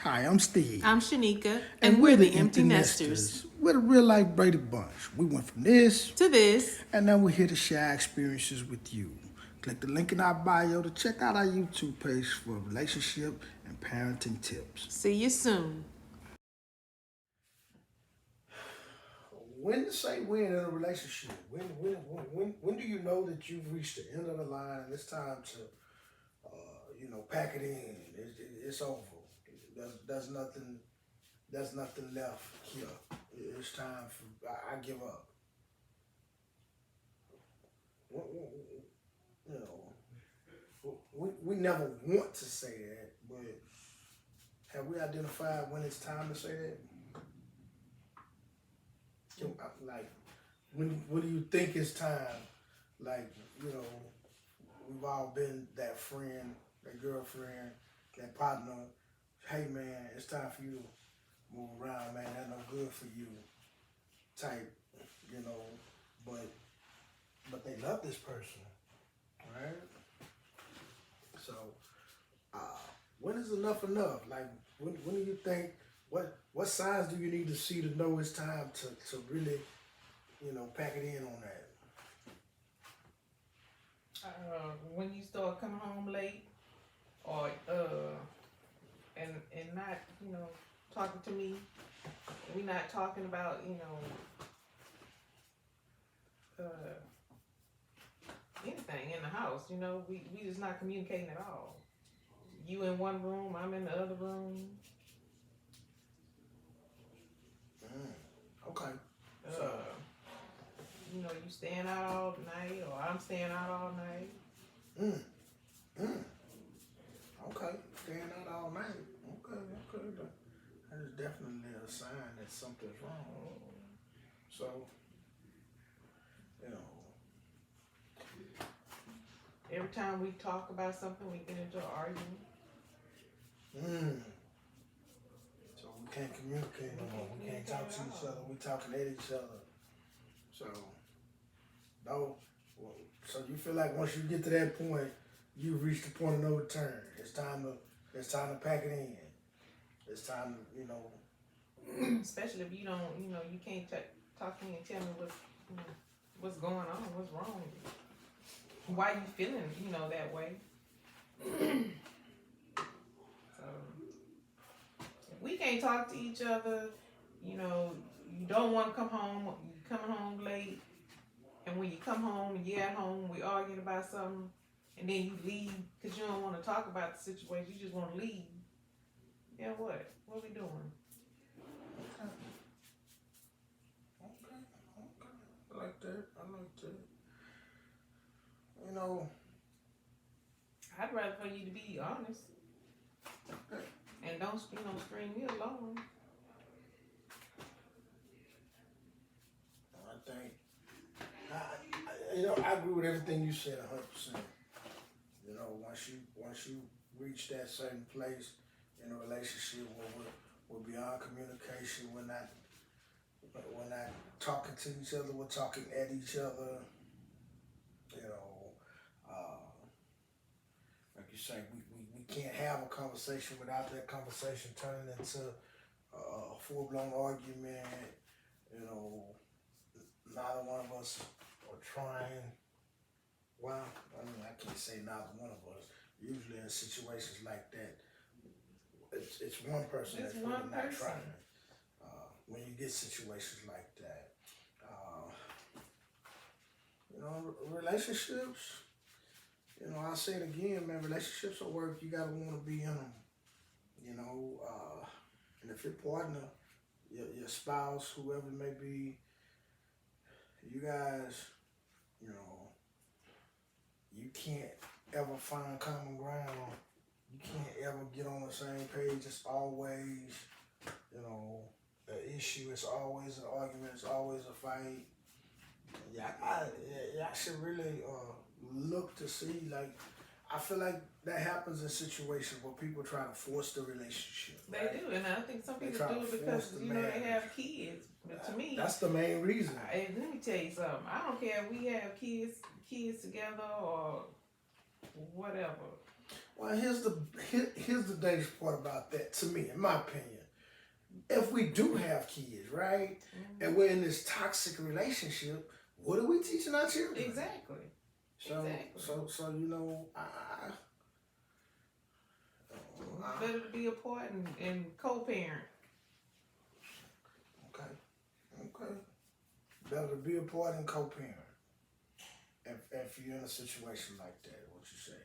Hi, I'm Steve. I'm Shanika, And and we're we're the the Empty Empty Nesters. Nesters. We're the real life Brady Bunch. We went from this, To this, and now we're here to share our experiences with you. Click the link in our bio to check out our YouTube page for relationship and parenting tips. see you soon. When to say when in a relationship? When do you know that you've reached the end of the line and it's time to, pack it in? It's over. There's nothing. There's nothing left here. It's time for I give up. You know, we never want to say that, but have we identified when it's time to say that? Like, when do you think it's time? Like, you know, we've all been that friend, that girlfriend, that partner. Hey man, it's time for you to move around, man. That's no good for you. Type, you know, but they love this person, right? So, uh, when is enough enough? Like, when do you think? What signs do you need to see to know it's time to really, pack it in on that? When you start coming home late, or and not talking to me, we not talking about uh anything in the house. We just not communicating at all. You in one room, I'm in the other room. Okay, so Uh, you staying out all night, or I'm staying out all night. mm, mm, okay, staying out all night. Okay, okay, that is definitely a sign that something's wrong. So, you know, Every time we talk about something, we get into an argument. mm, so we can't communicate no We more. can't We can't communicate talk at to each all. other. We talking at each other. So, no. Well, so you feel like once you get to that point, you've reached the point of no return. It's time to pack it in. It's time to, Especially if you don't, you can't talk to me and tell me what's going on, what's wrong, why you feeling, that way. So if we can't talk to each other, you know, you don't want to come home, you coming home late, and when you come home and you're at home, we arguing about something, and then you leave because you don't want to talk about the situation, you just want to leave. Yeah, what? What we doing? okay, okay, okay. I like that. I like that. You know, I'd rather for you to be honest okay. and don't, string me along. I think I agree with everything you said 100%. Once you reach that certain place in a relationship where we're beyond communication, we're not talking to each other, we're talking at each other. You know, uh, like you say, we can't have a conversation without that conversation turning into a full blown argument. You know, neither one of us are trying. Well, I mean, I can't say neither one of us. Usually in situations like that, it's one person It's that's really one not person. trying. When you get situations like that, uh, relationships. I'll say it again, man. Relationships are work. You gotta want to be in them. And if your partner, your spouse, whoever it may be, you guys, you know, you can't ever find common ground. You can't ever get on the same page. It's always, an issue. It's always an argument. It's always a fight. Yeah, I should really look to see. Like, I feel like that happens in situations where people try to force the relationship. They Right? do, and I think some They people try do to it because force the they marriage. have kids. But to me, That's the main reason. let me tell you something. I don't care if we have kids together or whatever. Well, here's the dangerous part about that. To me, in my opinion, if we do have kids, right, and we're in this toxic relationship, what are we teaching our children? Exactly. So, so you know, better to be apart and co-parent. Okay. Better to be apart and co-parent. If you're in a situation like that, what you say?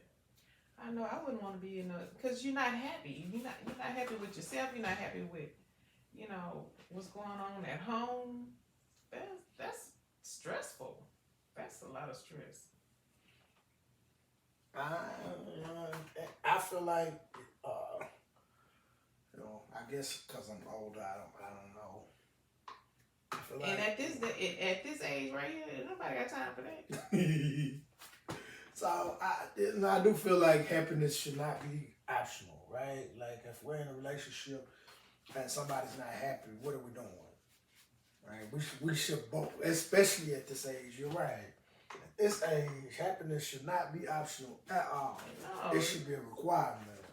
I know I wouldn't want to be in a, because you're not happy. You're not happy with yourself. You're not happy with, what's going on at home. That's stressful. That's a lot of stress. I feel like, I guess because I'm older, I don't know. I feel like, And at this age right here, nobody got time for that. So I do feel like happiness should not be optional, right? Like if we're in a relationship and somebody's not happy, what are we doing? Right? We should both, especially at this age. You're right. At this age, happiness should not be optional at all. No. It should be a requirement.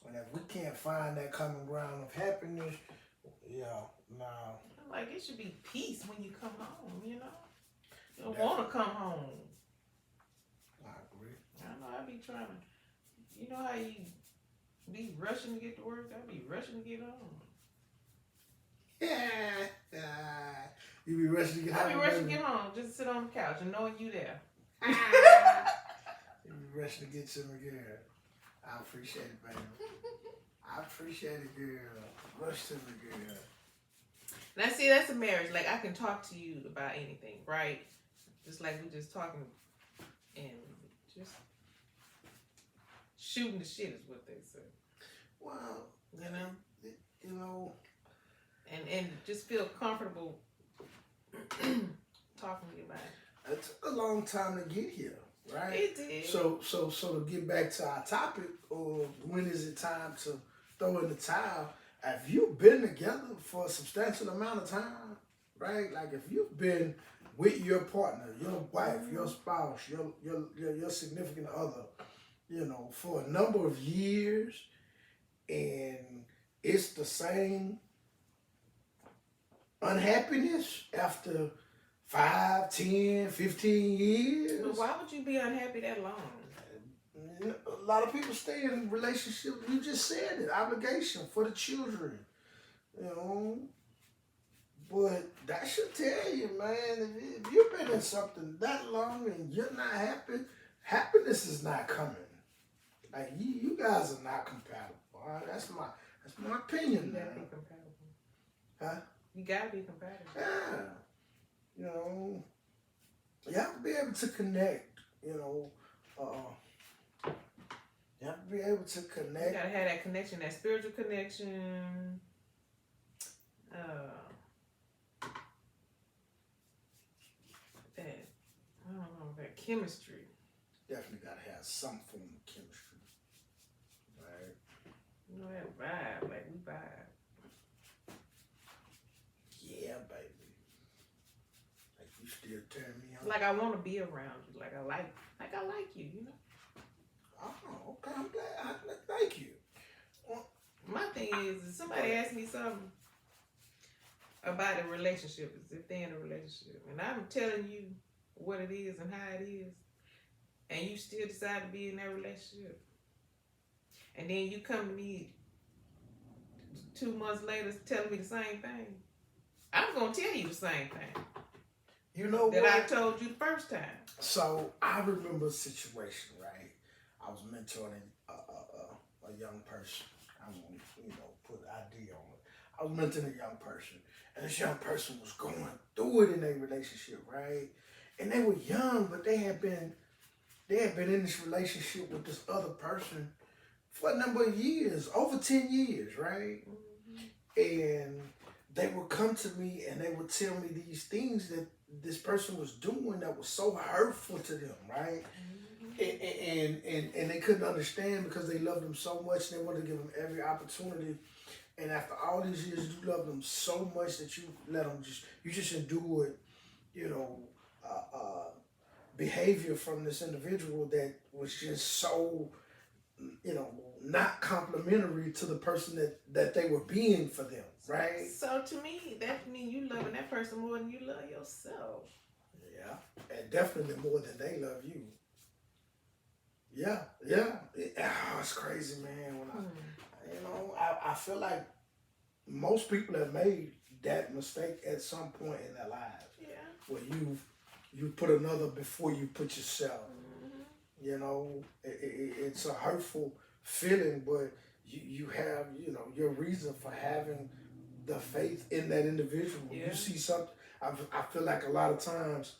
And if we can't find that common ground of happiness, no. Like it should be peace when you come home. You don't want to come home. I agree. I know I be trying to. You know how you be rushing to get to work? I be rushing to get home. Yeah. You be rushing to get home. I be rushing to get home, just sit on the couch and knowing you there. You be rushing to get to me, girl. I appreciate it, baby. I appreciate it, girl. Rush to me, girl. Now, see, that's a marriage. Like, I can talk to you about anything, right? Just like we just talking and just shooting the shit is what they say. Well, you know? And just feel comfortable talking to you about it. It took a long time to get here, right? It did. So to get back to our topic, or when is it time to throw in the towel? If you've been together for a substantial amount of time, right? Like if you've been with your partner, your wife, your spouse, your significant other, for a number of years, and it's the same unhappiness after 5, 10, 15 years. But why would you be unhappy that long? A lot of people stay in relationships. You just said it, obligation for the children, But that should tell you, man, if you've been in something that long and you're not happy, happiness is not coming. Like you guys are not compatible. All right? That's my opinion. You gotta be compatible. Huh? You gotta be compatible. Yeah. You have to be able to connect. You have to be able to connect. You gotta have that connection, that spiritual connection. That chemistry. Definitely gotta have some form of chemistry, right? That vibe, like we vibe. Yeah, baby. Like you still turn me on. Like I want to be around you. Like I like you. Oh, okay. I'm glad. Thank you. My thing is, if somebody asks me something about a relationship, is if they're in a relationship, and I'm telling you what it is and how it is, and you still decide to be in that relationship, and then you come to me 2 months later telling me the same thing, I'm gonna tell you the same thing. You know that what? I told you the first time. So I remember a situation, right? I was mentoring a young person. I won't, put ID on it. I was mentoring a young person, and this young person was going through it in their relationship, right? And they were young, but they had been in this relationship with this other person for a number of years, over 10 years, right? Mm-hmm. And they would come to me and they would tell me these things that this person was doing that was so hurtful to them, right? Mm-hmm. And they couldn't understand because they loved them so much. They wanted to give them every opportunity. And after all these years, you love them so much that you let them just endured, behavior from this individual that was just so not complimentary to the person that they were being for them, right? So to me, that means you loving that person more than you love yourself. Yeah, and definitely more than they love you. Yeah, it's crazy, man. When I feel like most people have made that mistake at some point in their lives. Yeah. Where you put another before you put yourself. It's a hurtful feeling, but you have your reason for having the faith in that individual. Yeah. You see something. I feel like a lot of times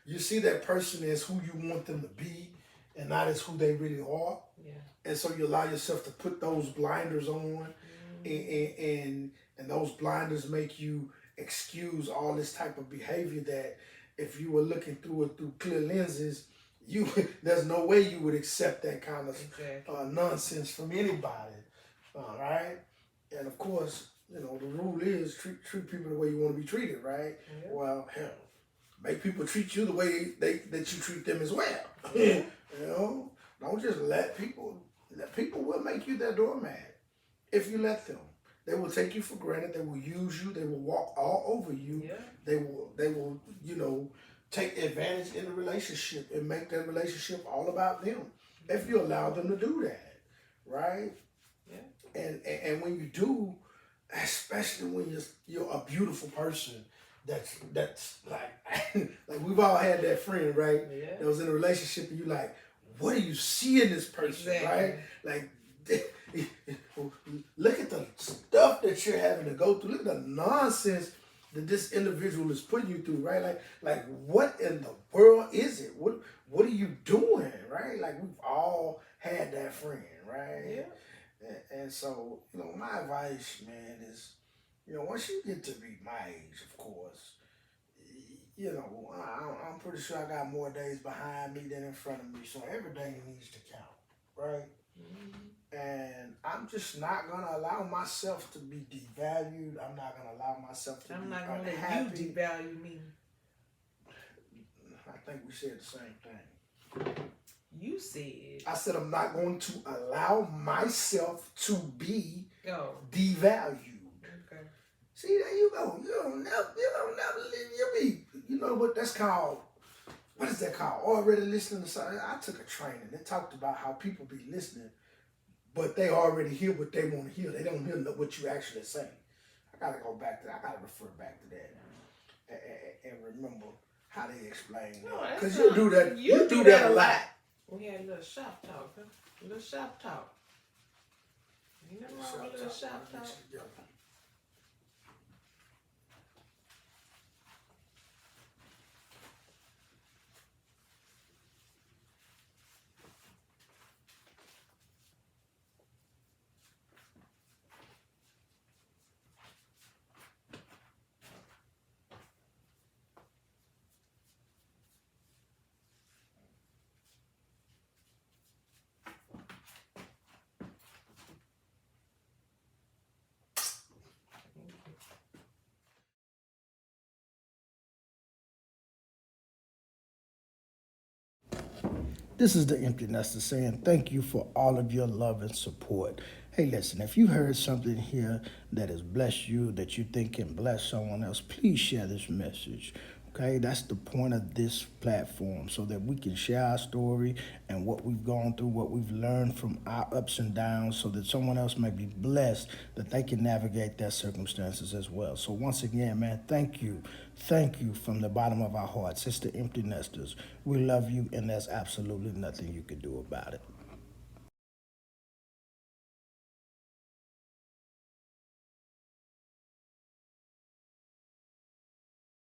you see that person as who you want them to be and not as who they really are. Yeah. And so you allow yourself to put those blinders on, and those blinders make you excuse all this type of behavior that if you were looking through it through clear lenses, there's no way you would accept that kind of nonsense from anybody. All right? And of course, the rule is treat people the way you want to be treated, right? Yeah. Well, hell, make people treat you the way that you treat them as well. Yeah. Don't just let people will make you their doormat if you let them. They will take you for granted. They will use you. They will walk all over you. Yeah. They will take advantage in the relationship and make that relationship all about them if you allow them to do that, right? Yeah. And when you do, especially when you're a beautiful person, that's like like we've all had that friend, right? Yeah. That was in a relationship and you like, what do you see in this person, right? Like, look at the stuff that you're having to go through. Look at the nonsense that this individual is putting you through, right? Like what in the world is it? What are you doing, right? Like we've all had that friend, right? Yeah. And so, my advice, man, is, once you get to be my age, of course, I'm pretty sure I got more days behind me than in front of me. So every day needs to count, right? Mm-hmm. And I'm just not gonna allow myself to be devalued. I'm not gonna allow myself to be unhappy. I'm not gonna let you devalue me. I think we said the same thing. You said. I said I'm not going to allow myself to be devalued. Okay. See, there you go. You don't never be. You know what that's called? What is that called? Already listening to something. I took a training. It talked about how people be listening, but they already hear what they want to hear. They don't hear what you actually say. I gotta go back to that. I gotta refer back to that and remember how they explain that. Because you do that. You do that a lot. We had a little shop talk, huh? A little shop talk. Ain't nothing wrong with a little shop talk. This is the Empty Nester saying thank you for all of your love and support. Hey, listen, if you heard something here that has blessed you, that you think can bless someone else, please share this message. Okay, that's the point of this platform, so that we can share our story and what we've gone through, what we've learned from our ups and downs, so that someone else may be blessed, that they can navigate their circumstances as well. So once again, man, thank you. Thank you from the bottom of our hearts. It's the Empty Nesters. We love you, and there's absolutely nothing you can do about it.